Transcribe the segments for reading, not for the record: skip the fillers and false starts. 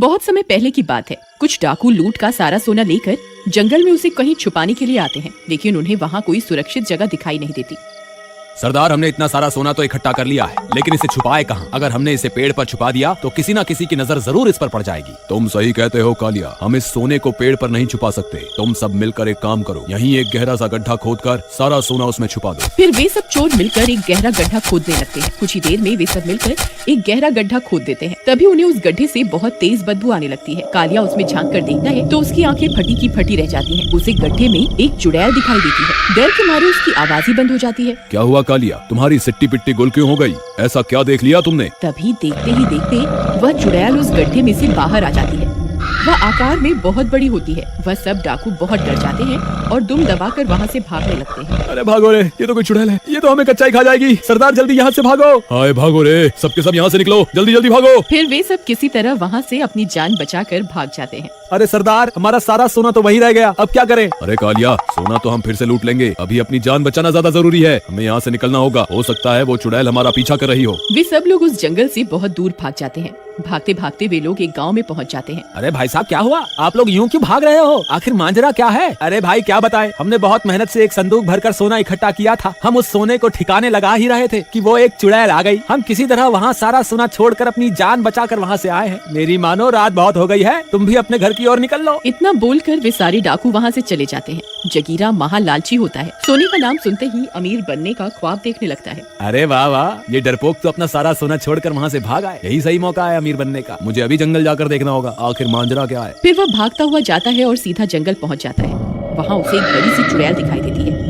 बहुत समय पहले की बात है। कुछ डाकू लूट का सारा सोना लेकर जंगल में उसे कहीं छुपाने के लिए आते हैं, लेकिन उन्हें वहाँ कोई सुरक्षित जगह दिखाई नहीं देती। सरदार, हमने इतना सारा सोना तो इकट्ठा कर लिया है, लेकिन इसे छुपाए कहाँ? अगर हमने इसे पेड़ पर छुपा दिया तो किसी न किसी की नजर जरूर इस पर पड़ जाएगी। तुम सही कहते हो कालिया, हम इस सोने को पेड़ पर नहीं छुपा सकते। तुम सब मिलकर एक काम करो, यहीं एक गहरा सा गड्ढा खोदकर सारा सोना उसमें छुपा दो। फिर वे सब चोर मिलकर एक गहरा गड्ढा खोदने लगते हैं। कुछ ही देर में वे सब मिलकर एक गहरा गड्ढा खोद देते हैं। तभी उन्हें उस गड्ढे से बहुत तेज बदबू आने लगती है। कालिया उसमें झांक कर देखता है तो उसकी आंखें फटी की फटी रह जाती हैं। उसे गड्ढे में एक चुड़ैल दिखाई देती है। डर के मारे उसकी आवाज ही बंद हो जाती है। क्या हुआ कालिया, तुम्हारी सिट्टी पिट्टी गुल क्यों हो गई? ऐसा क्या देख लिया तुमने? तभी देखते ही देखते वह चुड़ैल उस गड्ढे में से बाहर आ जाती है। वह आकार में बहुत बड़ी होती है। वह सब डाकू बहुत डर जाते हैं और दुम दबाकर वहाँ से भागने लगते हैं। अरे भागो रे, ये तो कोई चुड़ैल है, ये तो हमें कच्चा ही खा जाएगी। सरदार जल्दी यहाँ से भागो। हाय भागो रे, सबके सब यहाँ से निकलो, जल्दी जल्दी भागो। फिर वे सब किसी तरह वहाँ से अपनी जान बचाकर भाग जाते हैं। अरे सरदार, हमारा सारा सोना तो वहीं रह गया, अब क्या करें? अरे कालिया, सोना तो हम फिर से लूट लेंगे, अभी अपनी जान बचाना ज्यादा जरूरी है। हमें यहाँ से निकलना होगा, हो सकता है वो चुड़ैल हमारा पीछा कर रही हो। वे सब लोग उस जंगल से बहुत दूर भाग जाते हैं। भागते भागते वे लोग एक गांव में पहुंच जाते हैं। अरे भाई साहब, क्या हुआ? आप लोग यूं क्यों भाग रहे हो? आखिर मांजरा क्या है? अरे भाई क्या बताएं, हमने बहुत मेहनत से एक संदूक भरकर सोना इकट्ठा किया था। हम उस सोने को ठिकाने लगा ही रहे थे कि वो एक चुड़ैल आ गई। हम किसी तरह वहाँ सारा सोना छोड़कर अपनी जान बचाकर वहाँ से आए हैं। मेरी मानो, रात बहुत हो गई है, तुम भी अपने घर की ओर निकल लो। इतना बोलकर वे सारे डाकू वहाँ से चले जाते हैं। जगीरा महा लालची होता है। सोने का नाम सुनते ही अमीर बनने का ख्वाब देखने लगता है। अरे वाह वाह, ये डरपोक तो अपना सारा सोना छोड़कर वहाँ से भाग आए। यही सही मौका है अमीर बनने का। मुझे अभी जंगल जाकर देखना होगा, आखिर मांजरा क्या है। फिर वह भागता हुआ जाता है और सीधा जंगल पहुँच जाता है। वहाँ उसे एक बड़ी सी चुड़ैल दिखाई देती है।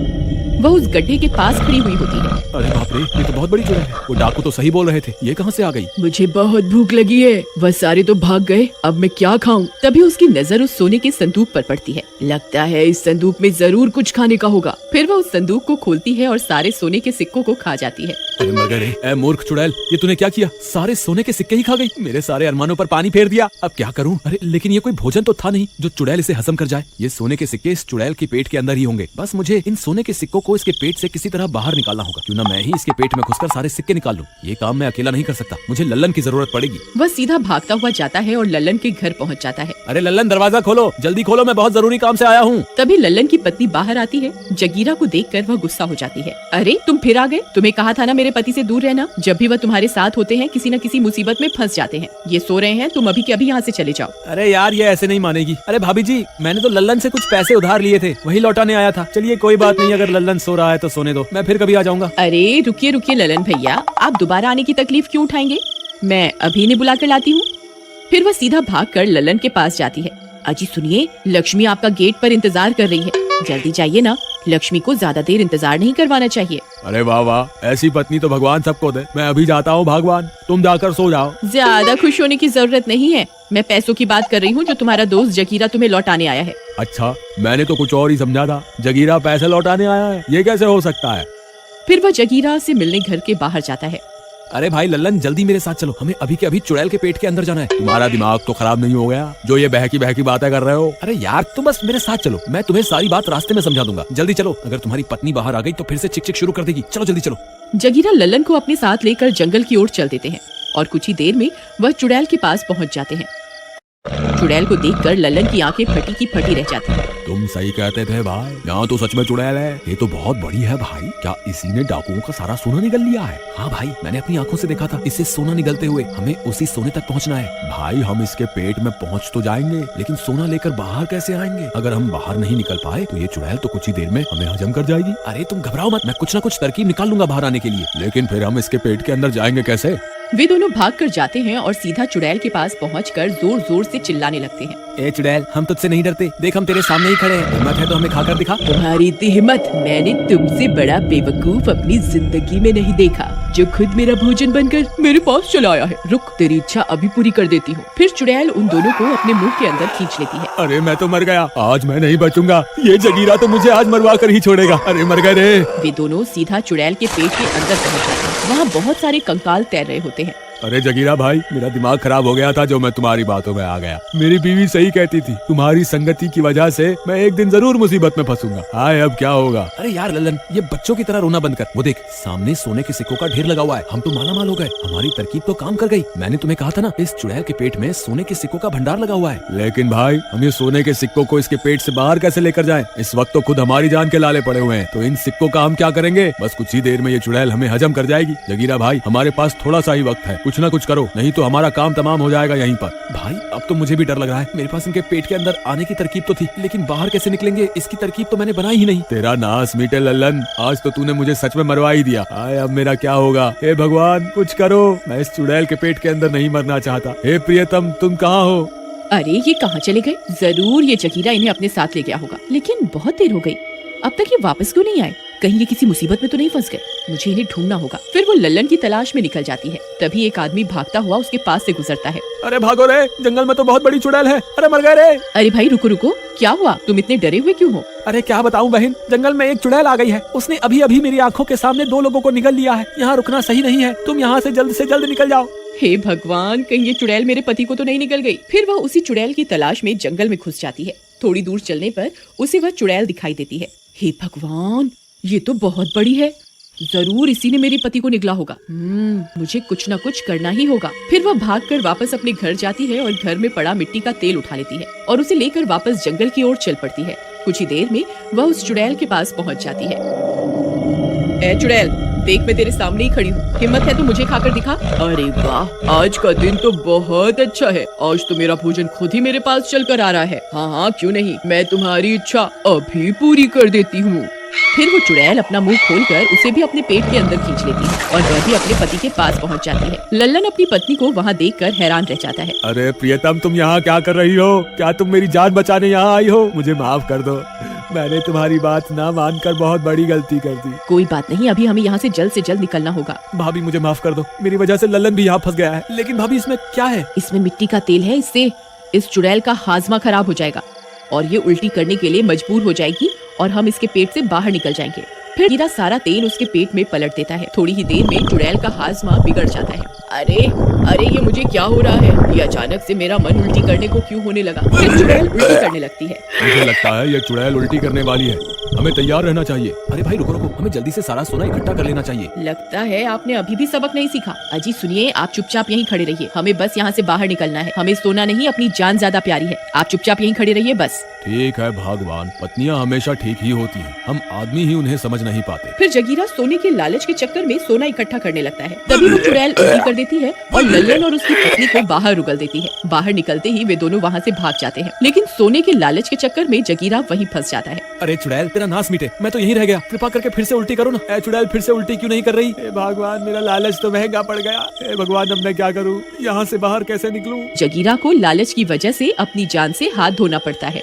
वह उस गड्ढे के पास खड़ी हुई होती है। अरे बाप रे, ये तो बहुत बड़ी चुड़ैल है। वो डाकू तो सही बोल रहे थे, ये कहाँ से आ गई? मुझे बहुत भूख लगी है, वह सारे तो भाग गए, अब मैं क्या खाऊं? तभी उसकी नजर उस सोने के संदूक पर पड़ती है। लगता है इस संदूक में जरूर कुछ खाने का होगा। फिर वह उस संदूक को खोलती है और सारे सोने के सिक्कों को खा जाती है। अरे मर गए, ए मूर्ख चुड़ैल, ये तूने क्या किया? सारे सोने के सिक्के ही खा गई, मेरे सारे अरमानों पर पानी फेर दिया। अब क्या करूं? अरे लेकिन ये कोई भोजन तो था नहीं जो चुड़ैल इसे हजम कर जाए। ये सोने के सिक्के इस चुड़ैल के पेट के अंदर ही होंगे। बस मुझे इन सोने के सिक्कों को इसके पेट से किसी तरह बाहर निकालना होगा। क्यों ना मैं ही इसके पेट में घुसकर सारे सिक्के निकाल लूं। ये काम मैं अकेला नहीं कर सकता, मुझे लल्लन की जरूरत पड़ेगी। वह सीधा भागता हुआ जाता है और लल्लन के घर पहुंच जाता है। अरे लल्लन, दरवाजा खोलो, जल्दी खोलो, मैं बहुत जरूरी काम से आया हूँ। तभी लल्लन की पत्नी बाहर आती है। जगीरा को देखकर वह गुस्सा हो जाती है। अरे तुम फिर आ गए, तुम्हें कहा था ना मेरे पति से दूर रहना। जब भी वह तुम्हारे साथ होते हैं किसी न किसी मुसीबत में फंस जाते हैं। ये सो रहे हैं, तुम अभी के अभी यहाँ से चले जाओ। अरे यार, ये ऐसे नहीं मानेगी। अरे भाभी जी, मैंने तो लल्लन से कुछ पैसे उधार लिए थे, वही लौटाने आया था। चलिए कोई बात नहीं, अगर लल्लन सो रहा है तो सोने दो, मैं फिर कभी आ जाऊंगा। अरे रुकिए रुकिए लल्लन भैया, आप दोबारा आने की तकलीफ क्यों उठाएंगे? मैं अभी नहीं बुला कर लाती हूँ। फिर वह सीधा भागकर लल्लन के पास जाती है। अजी सुनिए, लक्ष्मी आपका गेट पर इंतजार कर रही है, जल्दी जाइए ना। लक्ष्मी को ज्यादा देर इंतजार नहीं करवाना चाहिए। अरे वाह वाह, ऐसी पत्नी तो भगवान सबको दे। मैं अभी जाता हूँ भगवान, तुम जाकर सो जाओ। ज्यादा खुश होने की जरूरत नहीं है, मैं पैसों की बात कर रही हूँ जो तुम्हारा दोस्त जगीरा तुम्हें लौटाने आया है। अच्छा, मैंने तो कुछ और ही समझा था। जगीरा पैसे लौटाने आया है, ये कैसे हो सकता है? फिर वह जगीरा से मिलने घर के बाहर जाता है। अरे भाई लल्लन, जल्दी मेरे साथ चलो, हमें अभी के अभी चुड़ैल के पेट के अंदर जाना है। तुम्हारा दिमाग तो खराब नहीं हो गया जो ये बहकी बहकी बातें कर रहे हो? अरे यार, तुम बस मेरे साथ चलो, मैं तुम्हें सारी बात रास्ते में समझा दूंगा। जल्दी चलो, अगर तुम्हारी पत्नी बाहर आ गई तो फिर से चिक चिक शुरू कर देगी। चलो जल्दी चलो। जगीरा लल्लन को अपने साथ लेकर जंगल की ओर चल देते हैं और कुछ ही देर में वह चुड़ैल के पास पहुंच जाते हैं। चुड़ैल को देखकर लल्लन की आंखें फटी की फटी रह जाती हैं। तुम सही कहते थे भाई, यहाँ तो सच में चुड़ैल है। ये तो बहुत बड़ी है भाई, क्या इसी ने डाकुओं का सारा सोना निगल लिया है? हाँ भाई, मैंने अपनी आंखों से देखा था इससे सोना निगलते हुए। हमें उसी सोने तक पहुँचना है। भाई हम इसके पेट में पहुँच तो जाएंगे, लेकिन सोना लेकर बाहर कैसे आएंगे? अगर हम बाहर नहीं निकल पाए तो ये चुड़ैल तो कुछ ही देर में हमें हजम कर जाएगी। अरे तुम घबराओ मत, मैं कुछ ना कुछ तरकीब निकाल लूंगा बाहर आने के लिए। लेकिन फिर हम इसके पेट के अंदर जाएंगे कैसे? वे दोनों भागकर जाते हैं और सीधा चुड़ैल के पास पहुंचकर जोर जोर से चिल्लाने लगते हैं। ए चुड़ैल, हम तुझसे नहीं डरते, देख हम तेरे सामने ही खड़े हैं। हिम्मत है तो हमें खाकर दिखा। तुम्हारी इतनी हिम्मत मैंने तुमसे बड़ा बेवकूफ अपनी जिंदगी में नहीं देखा, जो खुद मेरा भोजन बनकर मेरे पास चला आया है। रुक, तेरी इच्छा अभी पूरी कर देती हूँ। फिर चुड़ैल उन दोनों को अपने मुंह के अंदर खींच लेती है। अरे मैं तो मर गया, आज मैं नहीं बचूंगा। ये जगीरा तो मुझे आज मरवा कर ही छोड़ेगा। अरे मर गए रे। वे दोनों सीधा चुड़ैल के पेट के अंदर पहुँच जाते हैं। वहाँ बहुत सारे कंकाल तैर रहे होते हैं। अरे जगीरा भाई, मेरा दिमाग खराब हो गया था जो मैं तुम्हारी बातों में आ गया। मेरी बीवी सही कहती थी, तुम्हारी संगति की वजह से मैं एक दिन जरूर मुसीबत में फंसूंगा। हाय अब क्या होगा। अरे यार लल्लन, ये बच्चों की तरह रोना बंद कर। वो देख, सामने सोने के सिक्कों का ढेर लगा हुआ है। हम तो माला माल हो गए, हमारी तरकीब तो काम कर गई। मैंने तुम्हें कहा था ना, इस चुड़ैल के पेट में सोने के सिक्कों का भंडार लगा हुआ है। लेकिन भाई, हम ये सोने के सिक्कों को इसके पेट से बाहर कैसे लेकर जाएं? इस वक्त तो खुद हमारी जान के लाले पड़े हुए हैं, तो इन सिक्कों का हम क्या करेंगे? बस कुछ ही देर में ये चुड़ैल हमें हजम कर जाएगी। जगीरा भाई, हमारे पास थोड़ा सा ही वक्त है, कुछ ना कुछ करो, नहीं तो हमारा काम तमाम हो जाएगा यहीं पर। भाई अब तो मुझे भी डर लग रहा है। मेरे पास इनके पेट के अंदर आने की तरकीब तो थी, लेकिन बाहर कैसे निकलेंगे इसकी तरकीब तो मैंने बनाई ही नहीं। तेरा नास मीटे लल्लन, आज तो तूने मुझे सच में मरवा ही दिया। हाय अब मेरा क्या होगा? हे भगवान कुछ करो, मैं इस चुड़ैल के पेट के अंदर नहीं मरना चाहता। हे प्रियतम, तुम कहाँ हो? अरे ये कहाँ चले गए? जरूर ये जगीरा इन्हें अपने साथ ले गया होगा, लेकिन बहुत देर हो गई, अब तक ये वापस क्यों नहीं आए? कहीं ये किसी मुसीबत में तो नहीं फंस गए? मुझे इन्हें ढूंढना होगा। फिर वो लल्लन की तलाश में निकल जाती है। तभी एक आदमी भागता हुआ उसके पास से गुजरता है। अरे भागो रे, जंगल में तो बहुत बड़ी चुड़ैल है। अरे मर गए रे। अरे भाई रुको रुको, क्या हुआ? तुम इतने डरे हुए क्यों हो? अरे क्या बताऊं बहन, जंगल में एक चुड़ैल आ गई है। उसने अभी अभी मेरी आंखों के सामने 2 लोगों को निगल लिया है। यहाँ रुकना सही नहीं है, तुम यहाँ से जल्द निकल जाओ। हे भगवान, कहीं ये चुड़ैल मेरे पति को तो नहीं निकल गई। फिर वह उसी चुड़ैल की तलाश में जंगल में घुस जाती है। थोड़ी दूर चलने पर उसे वह चुड़ैल दिखाई देती है। हे भगवान, ये तो बहुत बड़ी है, जरूर इसी ने मेरे पति को निगला होगा। मुझे कुछ न कुछ करना ही होगा। फिर वह भागकर वापस अपने घर जाती है और घर में पड़ा मिट्टी का तेल उठा लेती है और उसे लेकर वापस जंगल की ओर चल पड़ती है। कुछ ही देर में वह उस चुड़ैल के पास पहुंच जाती है। ए चुड़ैल, देख मैं तेरे सामने ही खड़ी हूँ, हिम्मत है तो मुझे खाकर दिखा। अरे वाह, आज का दिन तो बहुत अच्छा है। आज तो मेरा भोजन खुद ही मेरे पास चल कर आ रहा है। हाँ क्यों नहीं, मैं तुम्हारी इच्छा अभी पूरी कर देती हूँ। फिर वो चुड़ैल अपना मुंह खोलकर उसे भी अपने पेट के अंदर खींच लेती है और वह भी अपने पति के पास पहुंच जाती है। लल्लन अपनी पत्नी को वहां देखकर हैरान रह जाता है। अरे प्रियतम, तुम यहाँ क्या कर रही हो? क्या तुम मेरी जान बचाने यहाँ आई हो? मुझे माफ कर दो, मैंने तुम्हारी बात ना मानकर बहुत बड़ी गलती कर दी। कोई बात नहीं, अभी हमें यहाँ से जल्द निकलना होगा। भाभी मुझे माफ कर दो, मेरी वजह से लल्लन भी यहाँ फंस गया है। लेकिन भाभी इसमें क्या है? इसमें मिट्टी का तेल है, इससे इस चुड़ैल का हाजमा खराब हो जाएगा और ये उल्टी करने के लिए मजबूर हो जाएगी और हम इसके पेट से बाहर निकल जाएंगे। फिर हीरा सारा तेल उसके पेट में पलट देता है। थोड़ी ही देर में चुड़ैल का हाजमा बिगड़ जाता है। अरे ये मुझे क्या हो रहा है? ये अचानक से मेरा मन उल्टी करने को क्यों होने लगा? फिर चुड़ैल उल्टी करने लगती है। मुझे लगता है ये चुड़ैल उल्टी करने वाली है, हमें तैयार रहना चाहिए। अरे भाई रुको, हमें जल्दी से सारा सोना इकट्ठा कर लेना चाहिए। लगता है आपने अभी भी सबक नहीं सीखा। अजी सुनिए, आप चुपचाप यहीं खड़े रहिए, हमें बस यहाँ से बाहर निकलना है। हमें सोना नहीं, अपनी जान ज्यादा प्यारी है। आप चुपचाप यहीं खड़े रहिए बस। ठीक है भगवान, पत्नियां हमेशा ठीक ही होती हैं, हम आदमी ही उन्हें समझ नहीं पाते। फिर जगीरा सोने के लालच के चक्कर में सोना इकट्ठा करने लगता है। तभी वो चुड़ैल उल्टी कर देती है और लल्लन और उसकी पत्नी को बाहर उगल देती है। बाहर निकलते ही वे दोनों वहाँ से भाग जाते हैं, लेकिन सोने के लालच के चक्कर में जगीरा वहीं फंस जाता है। अरे चुड़ैल, तेरा नाश मिटे, मैं तो यहीं रह गया। कृपा करके फिर से उल्टी करो ना। ए चुड़ैल, फिर से उल्टी क्यों नहीं कर रही? हे भगवान, मेरा लालच तो महंगा पड़ गया। हे भगवान, अब मैं क्या करूँ? यहाँ से बाहर कैसे निकलूँ? जगीरा को लालच की वजह से अपनी जान से हाथ धोना पड़ता है।